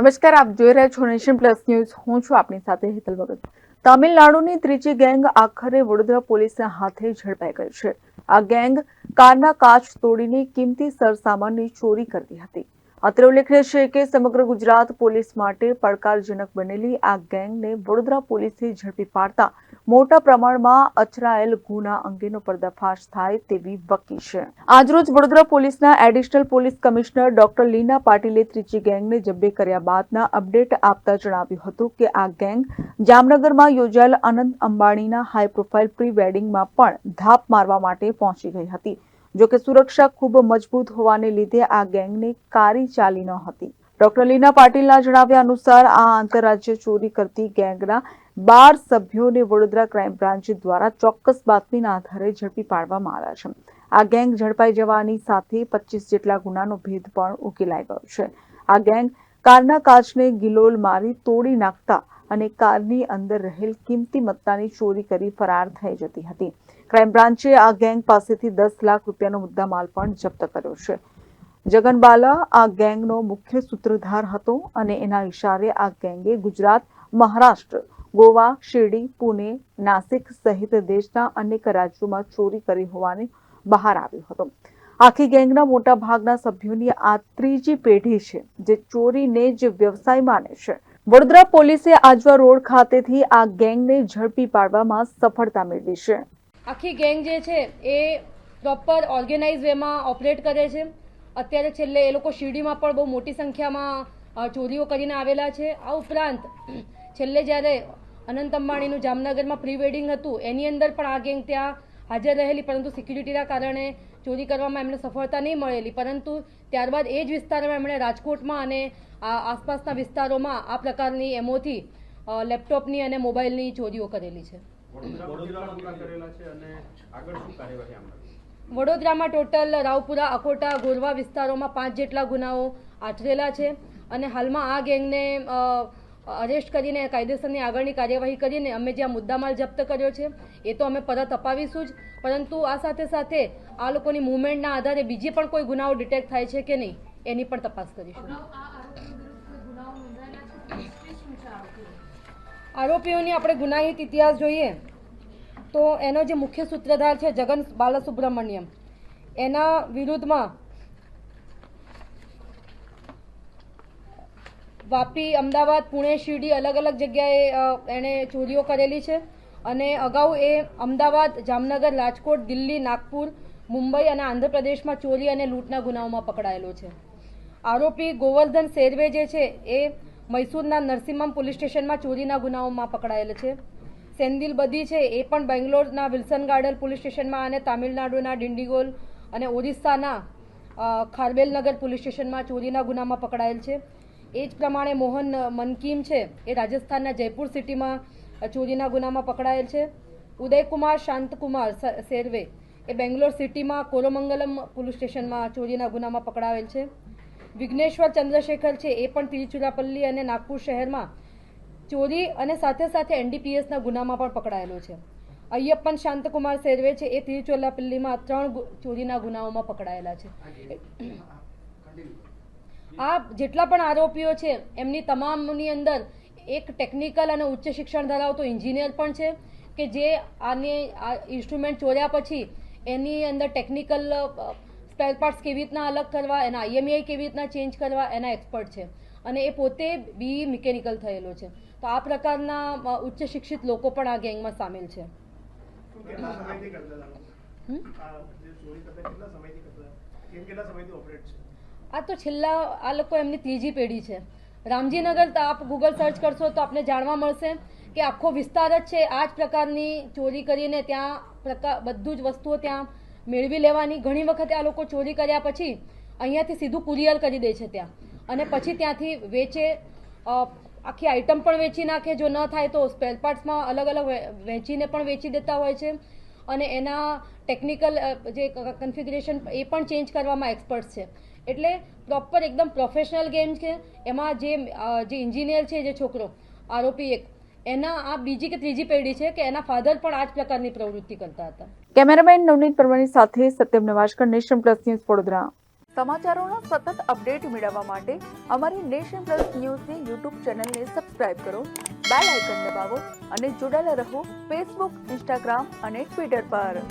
નમસ્કાર, આપ જોઈ રહ્યા છો નેશન પ્લસ ન્યૂઝ. હું છું આપની સાથે હેતલ ભગત. તામિલનાડુની ત્રીજી ગેંગ આખરે વડોદરા પોલીસના હાથે ઝડપાઈ ગઈ છે. આ ગેંગ કારના કાચ તોડીને કિંમતી સરસામાનની ચોરી કરતી હતી. અત્રે ઉલ્લેખનીય છે કે સમગ્ર ગુજરાત પોલીસ માટે પડકારજનક બનેલી આ ગેંગને વડોદરા પોલીસે ઝડપી પાડતા મોટા પ્રમાણમાં અચરાયેલ ગુના અંગેનો પર્દાફાશ થાય તેવી વકી છે. આજરોજ વડોદરા પોલીસના એડિશનલ પોલીસ કમિશનર ડોક્ટર લીના પાટીલે ત્રીજી ગેંગને જબ્બે કર્યા બાદના અપડેટ આપતા જણાવ્યું હતું કે આ ગેંગ જામનગરમાં યોજાયેલ અનંત અંબાણીના હાઈ પ્રોફાઇલ પ્રી વેડિંગમાં પણ ધાપ મારવા માટે પહોંચી ગઈ હતી. જો કે સુરક્ષા ખૂબ મજબૂત હોવાને લીધે આ ગેંગને કારી ચાલી ન હતી. ડોક્ટર લીના પાટીલના જણાવ્યા અનુસાર આ આંતરરાજ્ય ચોરી કરતી ગેંગના 12 સભ્યોને વડોદરા ક્રાઇમ બ્રાન્ચ દ્વારા ચોક્કસ બાતમીના આધારે ઝડપી પાડવામાં આવ્યા છે. આ ગેંગ ઝડપાઈ જવાની સાથે 25 જેટલા ગુનાનો ભેદ પણ ઉકેલાઈ ગયો છે. આ ગેંગ કારના કાચને ગિલોલ મારી તોડી નાખતા અને કારની અંદર રહેલ કિંમતી મત્તાની ચોરી કરી ફરાર થઈ જતી હતી. ક્રાઇમ બ્રાન્ચે આ ગેંગ પાસેથી 10 લાખ રૂપિયાનો મુદ્દામાલ પણ જપ્ત કર્યો છે. જગન બાલા આ ગેંગનો મુખ્ય સૂત્રધાર હતો અને એના ઇશારે આ ગેંગે ગુજરાત, મહારાષ્ટ્ર, ગોવા, શિરડી, પુણે, નાસિક સહિત દેશના અનેક રાજ્યોમાં ચોરી કરી હોવાનું બહાર આવ્યું હતું. આખી ગેંગના મોટા ભાગના સભ્યોની આ ત્રીજી પેઢી છે જે ચોરીને જ વ્યવસાય માને છે. વડોદરા પોલીસે આજવા રોડ ખાતેથી આ ગેંગને ઝડપી પાડવામાં સફળતા મેળવી છે. આખી ગેંગ જે છે એ પ્રોપર ઓર્ગેનાઇઝ વેમાં ઓપરેટ કરે છે. અત્યારે છેલ્લે એ લોકો શિરડીમાં પણ બહુ મોટી સંખ્યામાં ચોરીઓ કરીને આવેલા છે. આ ઉપરાંત છેલ્લે જ્યારે અનંત અંબાણીનું જામનગરમાં પ્રી વેડિંગ હતું એની અંદર પણ આ ગેંગ ત્યાં હાજર રહેલી, પરંતુ સિક્યુરિટીના કારણે ચોરી કરવામાં એમને સફળતા નહીં મળેલી. પરંતુ ત્યારબાદ એ જ વિસ્તારમાં એમણે રાજકોટમાં અને આસપાસના વિસ્તારોમાં આ પ્રકારની એમોથી લેપટોપની અને મોબાઈલની ચોરીઓ કરેલી છે. વડોદરામાં ટોટલ રાવપુરા, અકોટા, ગોરવા વિસ્તારોમાં 5 જેટલા ગુનાઓ આચરેલા છે અને હાલમાં આ ગેંગને અરેસ્ટ કરીને કાયદેસરની આગળની કાર્યવાહી કરીને અમે જ્યાં મુદ્દામાલ જપ્ત કર્યો છે એ તો અમે પરત અપાવીશું જ, પરંતુ આ સાથે સાથે આ લોકોની મૂવમેન્ટના આધારે બીજી પણ કોઈ ગુનાઓ ડિટેક્ટ થાય છે કે નહીં એની પણ તપાસ કરીશું. આરોપીઓની આપણે ગુનાહિત ઇતિહાસ જોઈએ તો એનો જે મુખ્ય સૂત્રધાર છે જગન બાલાસુબ્રમણ્યમ, એના વિરુદ્ધમાં વાપી, અમદાવાદ, પુણે, શિરડી અલગ અલગ જગ્યાએ એણે ચોરીઓ કરેલી છે અને અગાઉ એ અમદાવાદ, જામનગર, રાજકોટ, દિલ્હી, નાગપુર, મુંબઈ અને આંધ્રપ્રદેશમાં ચોરી અને લૂંટના ગુનાઓમાં પકડાયેલો છે. આરોપી ગોવર્ધન સેરવે જે છે એ મૈસૂરના નરસિમ્હમ પોલીસ સ્ટેશનમાં ચોરીના ગુનાઓમાં પકડાયેલ છે. સેન્દિલ બદી છે એ પણ બેંગ્લોરના વિલ્સન ગાર્ડન પોલીસ સ્ટેશનમાં અને તામિલનાડુના ડિંડીગોલ અને ઓરિસ્સાના ખારબેલનગર પોલીસ સ્ટેશનમાં ચોરીના ગુનામાં પકડાયેલ છે. એ જ પ્રમાણે મોહન મનકીમ છે એ રાજસ્થાનના જયપુર સિટીમાં ચોરીના ગુનામાં પકડાયેલ છે. ઉદયકુમાર શાંતકુમાર સેરવે એ બેંગ્લોર સિટીમાં કોરોમંગલમ પોલીસ સ્ટેશનમાં ચોરીના ગુનામાં પકડાયેલ છે. વિઘ્નેશ્વર ચંદ્રશેખર છે એ પણ તિરુચિરાપલ્લી અને નાગપુર શહેરમાં ચોરી અને સાથે સાથે એનડીપીએસના ગુનામાં પણ પકડાયેલો છે. અય્યપ્પન શાંતકુમાર સેરવે છે એ તિરુચિરાપલ્લીમાં 3 ચોરીના ગુનાઓમાં પકડાયેલા છે. આ જેટલા પણ આરોપીઓ છે એમની તમામની અંદર એક ટેકનિકલ અને ઉચ્ચ શિક્ષણ ધરાવતો એન્જિનિયર પણ છે કે જે આ ઇન્સ્ટ્રુમેન્ટ ચોર્યા પછી એની અંદર ટેકનિકલ સ્પેર પાર્ટ્સ કેવી રીતના અલગ કરવા, એના IMEI કેવી રીતના ચેન્જ કરવા એના એક્સપર્ટ છે અને એ પોતે BE મિકેનિકલ થયેલો છે. તો આ પ્રકારના ઉચ્ચ શિક્ષિત લોકો પણ આ ગેંગમાં સામેલ છે. આ તો છેલ્લા આ લોકો એમની ત્રીજી પેઢી છે. રામજીનગર આપ ગૂગલ સર્ચ કરશો તો આપને જાણવા મળશે કે આખો વિસ્તાર જ છે આ જ પ્રકારની ચોરી કરીને ત્યાં બધું જ વસ્તુઓ ત્યાં મેળવી લેવાની. ઘણી વખતે આ લોકો ચોરી કર્યા પછી અહીંયાથી સીધું કુરિયર કરી દે છે ત્યાં અને પછી ત્યાંથી વેચે, આખી આઈટમ પણ વેચી નાખે. જો ન થાય તો સ્પેર પાર્ટ્સમાં અલગ અલગ વેચીને પણ વેચી દેતા હોય છે અને એના ટેકનિકલ જે કન્ફિગરેશન એ પણ ચેન્જ કરવામાં એક્સપર્ટ છે. એટલે પ્રોપર એકદમ પ્રોફેશનલ ગેમ છે. એમાં જે ઇન્જિનિયર છે જે છોકરો આરોપી એક એના આ બીજી કે ત્રીજી પેઢી છે કે એના ફાધર પણ આ જ પ્રકારની પ્રવૃત્તિ કરતા હતા. કેમેરામેન નવનીત પરમારની સાથે Satyam Navajkar, Nation Plus News, Vadodara. સમાચારોના સતત અપડેટ મેળવવા માટે અમારી નેશન પ્લસ ન્યૂઝની યુટ્યુબ ચેનલને સબસ્ક્રાઇબ કરો, બેલ આઇકન દબાવો અને જોડાયેલા રહો ફેસબુક, ઇન્સ્ટાગ્રામ અને ટ્વિટર પર.